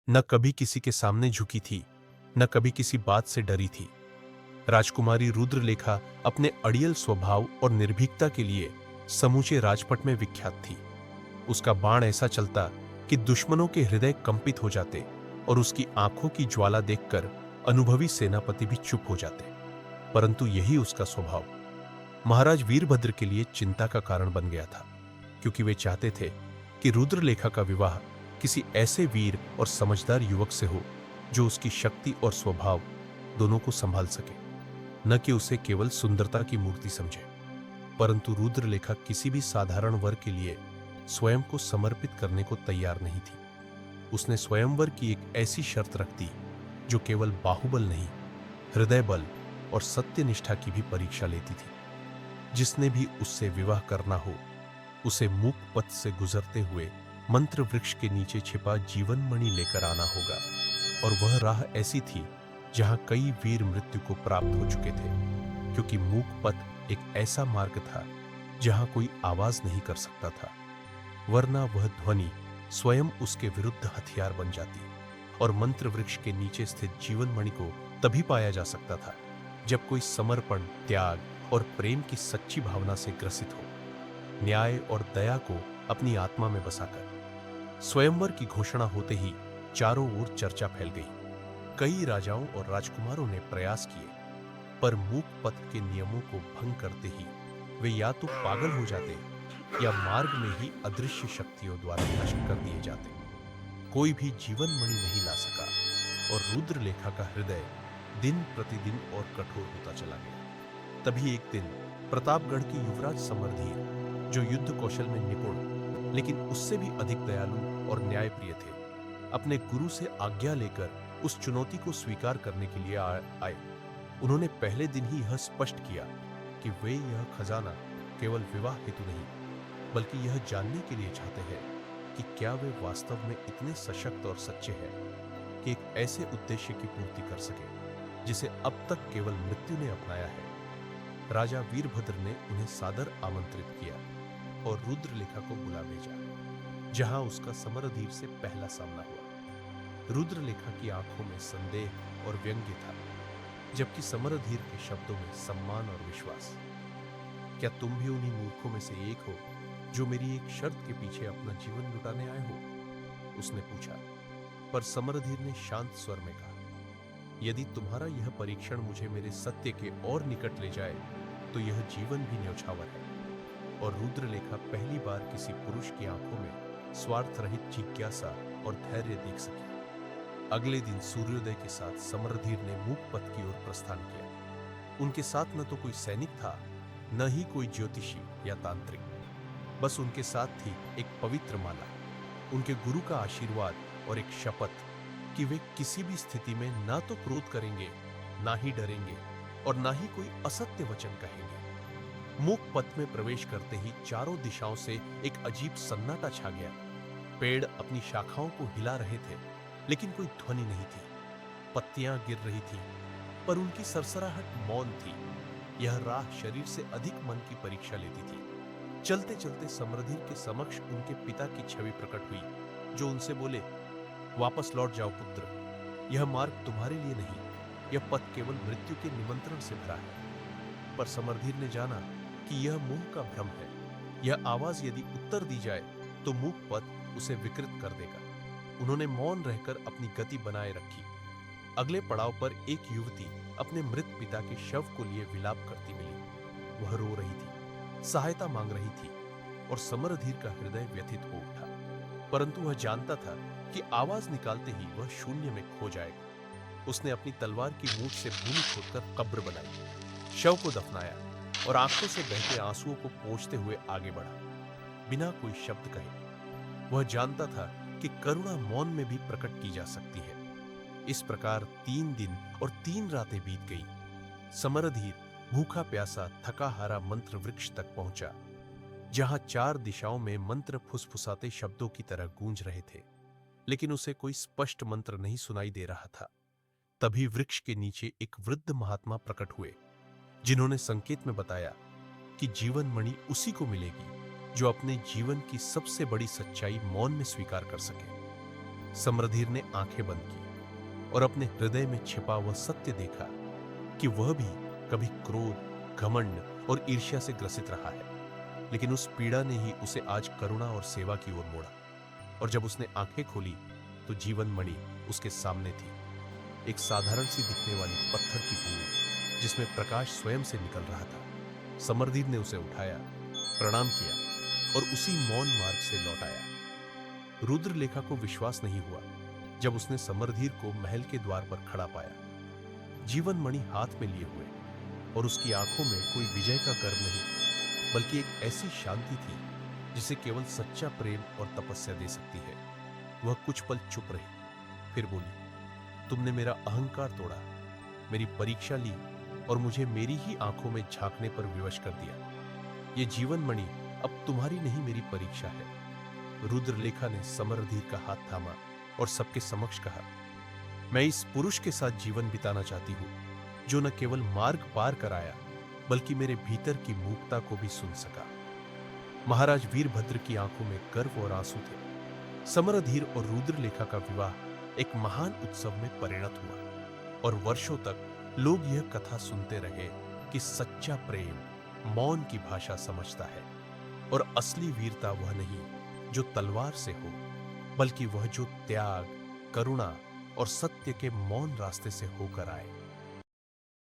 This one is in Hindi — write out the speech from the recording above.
न कभी किसी के सामने झुकी थी, न कभी किसी बात से डरी थी। राजकुमारी रुद्रलेखा अपने अड़ियल स्वभाव और निर्भीकता के लिए समूचे राजपट में विख्यात थी। उसका बाण ऐसा चलता कि दुश्मनों के हृदय कंपित हो जाते और उसकी आंखों की ज्वाला देखकर अनुभवी सेनापति भी चुप हो जाते। परंतु यही उसका स्वभाव महाराज वीरभद्र के लिए चिंता का कारण बन गया था, क्योंकि वे चाहते थे कि रुद्रलेखा का विवाह किसी ऐसे वीर और समझदार युवक से हो जो उसकी शक्ति और स्वभाव दोनों को संभाल सके, न कि उसे केवल सुंदरता की मूर्ति समझे। परंतु रुद्रलेखा किसी भी साधारण वर के लिए स्वयं को समर्पित करने को तैयार नहीं थी। उसने स्वयंवर की एक ऐसी शर्त रख दी जो केवल बाहुबल नहीं, हृदय बल और सत्यनिष्ठा की भी परीक्षा लेती थी। जिसने भी उससे विवाह करना हो, उसे मूक पथ से गुजरते हुए मंत्र वृक्ष के नीचे छिपा जीवन मणि लेकर आना होगा। और वह राह ऐसी थी जहां कई वीर मृत्यु को प्राप्त हो चुके थे, क्योंकि मूक पथ एक ऐसा मार्ग था जहां कोई आवाज नहीं कर सकता था, वरना वह ध्वनि स्वयं उसके विरुद्ध हथियार बन जाती। और मंत्र वृक्ष के नीचे स्थित जीवन मणि को तभी पाया जा सकता था जब कोई समर्पण, त्याग और प्रेम की सच्ची भावना से ग्रसित हो, न्याय और दया को अपनी आत्मा में बसाकर। स्वयंवर की घोषणा होते ही चारों ओर चर्चा फैल गई। कई राजाओं और राजकुमारों ने प्रयास किए, पर मूक पथ के नियमों को भंग करते ही वे या तो पागल हो जाते या मार्ग में ही अदृश्य शक्तियों द्वारा नष्ट कर दिए जाते। कोई भी जीवन मणि नहीं ला सका और रुद्रलेखा का हृदय दिन प्रतिदिन और कठोर होता चला गया। तभी एक दिन प्रतापगढ़ के युवराज समरधीर, जो युद्ध कौशल में निपुण लेकिन उससे भी अधिक दयालु और न्यायप्रिय थे, अपने गुरु से आज्ञा लेकर उस चुनौती को स्वीकार करने के लिए आए। उन्होंने पहले दिन ही यह स्पष्ट किया कि वे यह खजाना केवल विवाह हेतु नहीं, बल्कि यह जानने के लिए चाहते हैं कि क्या वे वास्तव में इतने सशक्त और सच्चे हैं कि एक ऐसे उद्देश्य की पूर्ति कर सके जिसे अब तक केवल मृत्यु ने अपनाया है। राजा वीरभद्र ने उन्हें सादर आमंत्रित किया और रुद्रलेखा को बुला भेजा, जहां उसका समरधीर से पहला सामना हुआ। रुद्रलेखा की आंखों में संदेह और व्यंग्य था, जबकि समरधीर के शब्दों में सम्मान और विश्वास। क्या तुम भी उन्हीं मूर्खों में से एक हो जो मेरी एक शर्त के पीछे अपना जीवन लुटाने आए हो? उसने पूछा। पर समरधीर ने शांत स्वर में कहा, यदि तुम्हारा यह परीक्षण मुझे मेरे सत्य के और निकट ले जाए तो यह जीवन भी न्यौछावर है। और रुद्रलेखा पहली बार किसी पुरुष की आंखों में स्वार्थ रहित जिज्ञासा और धैर्य देख सकी। अगले दिन सूर्योदय के साथ समरधीर ने मूक पथ की ओर प्रस्थान किया। उनके साथ न तो कोई सैनिक था, न ही कोई ज्योतिषी या तांत्रिक। बस उनके साथ थी एक पवित्र माला, उनके गुरु का आशीर्वाद और एक शपथ कि वे किसी भी स्थिति में ना तो क्रोध करेंगे, ना ही डरेंगे और ना ही कोई असत्य वचन कहेंगे। मूक पथ में प्रवेश करते ही चारों दिशाओं से एक अजीब सन्नाटा छा गया। पेड़ अपनी शाखाओं को हिला रहे थे, लेकिन कोई ध्वनि नहीं थी। पत्तियां गिर रही थीं, पर उनकी सरसराहट मौन थी। यह राह शरीर से अधिक मन की परीक्षा लेती थी। चलते चलते समरधीर के समक्ष उनके पिता की छवि प्रकट हुई, जो उनसे बोले, वापस लौट जाओ पुत्र, यह मार्ग तुम्हारे लिए नहीं, यह पथ केवल मृत्यु के निमंत्रण से भरा है। पर समरधीर ने जाना कि यह मोह का भ्रम है। यह आवाज यदि उत्तर दी जाए तो मूक पथ उसे विकृत कर देगा। उन्होंने मौन रहकर अपनी गति बनाए रखी। अगले पड़ाव पर एक युवती अपने मृत पिता के शव को लिए विलाप करती मिली। वह रो रही थी, सहायता मांग रही थी और समरधीर का हृदय व्यथित हो उठा। परंतु वह जानता था कि आवाज निकालते ही वह शून्य में खो जाएगा। उसने अपनी तलवार की मूठ से भूमि खोदकर कब्र बनाई, शव को दफनाया और आंखों से बहते आंसुओं को पोंछते हुए आगे बढ़ा, बिना कोई शब्द कहे। वह जानता था कि करुणा मौन में भी प्रकट की जा सकती है। इस प्रकार 3 दिन और 3 रातें बीत गई। समरधीर भूखा प्यासा थका हारा मंत्र वृक्ष तक पहुंचा, जहां 4 दिशाओं में मंत्र फुसफुसाते शब्दों की तरह गूंज रहे थे, लेकिन उसे कोई स्पष्ट मंत्र नहीं सुनाई दे रहा था। तभी वृक्ष के नीचे एक वृद्ध महात्मा प्रकट हुए, जिन्होंने संकेत में बताया कि जीवन मणि उसी को मिलेगी जो अपने जीवन की सबसे बड़ी सच्चाई मौन में स्वीकार कर सके। समरधीर ने आंखें बंद की और अपने हृदय में छिपा वह सत्य देखा कि वह भी कभी क्रोध, घमंड और ईर्ष्या से ग्रसित रहा है, लेकिन उस पीड़ा ने ही उसे आज करुणा और सेवा की ओर मोड़ा। और जब उसने आंखें खोली तो जीवन मणि उसके सामने थी, एक साधारण सी दिखने वाली पत्थर की बूंद जिसमें प्रकाश स्वयं से निकल रहा था। समरधीर ने उसे उठाया, प्रणाम किया और उसी मौन मार्ग से लौट आया। रुद्रलेखा को विश्वास नहीं हुआ जब उसने समरधीर को महल के द्वार पर खड़ा पाया, जीवन मणि हाथ में लिए हुए, और उसकी आंखों में कोई विजय का गर्व नहीं, बल्कि एक ऐसी शांति थी जिसे केवल सच्चा प्रेम और तपस्या दे सकती है। वह कुछ पल चुप रही, फिर बोली, तुमने मेरा अहंकार तोड़ा, मेरी परीक्षा ली और मुझे मेरी ही आंखों में झांकने पर विवश कर दिया। ये जीवन मणि अब तुम्हारी नहीं, मेरी परीक्षा है। रुद्रलेखा ने समरधीर का हाथ थामा और सबके समक्ष कहा, मैं इस पुरुष के साथ जीवन बिताना चाहती हूं जो न केवल मार्ग पार कराया बल्कि मेरे भीतर की मूकता को भी सुन सका। महाराज वीरभद्र की आंखों में गर्व और आंसू थे। समरधीर और रुद्रलेखा का विवाह एक महान उत्सव में परिणत हुआ और वर्षों तक लोग यह कथा सुनते रहे कि सच्चा प्रेम मौन की भाषा समझता है और असली वीरता वह नहीं जो तलवार से हो, बल्कि वह जो त्याग, करुणा और सत्य के मौन रास्ते से होकर आए।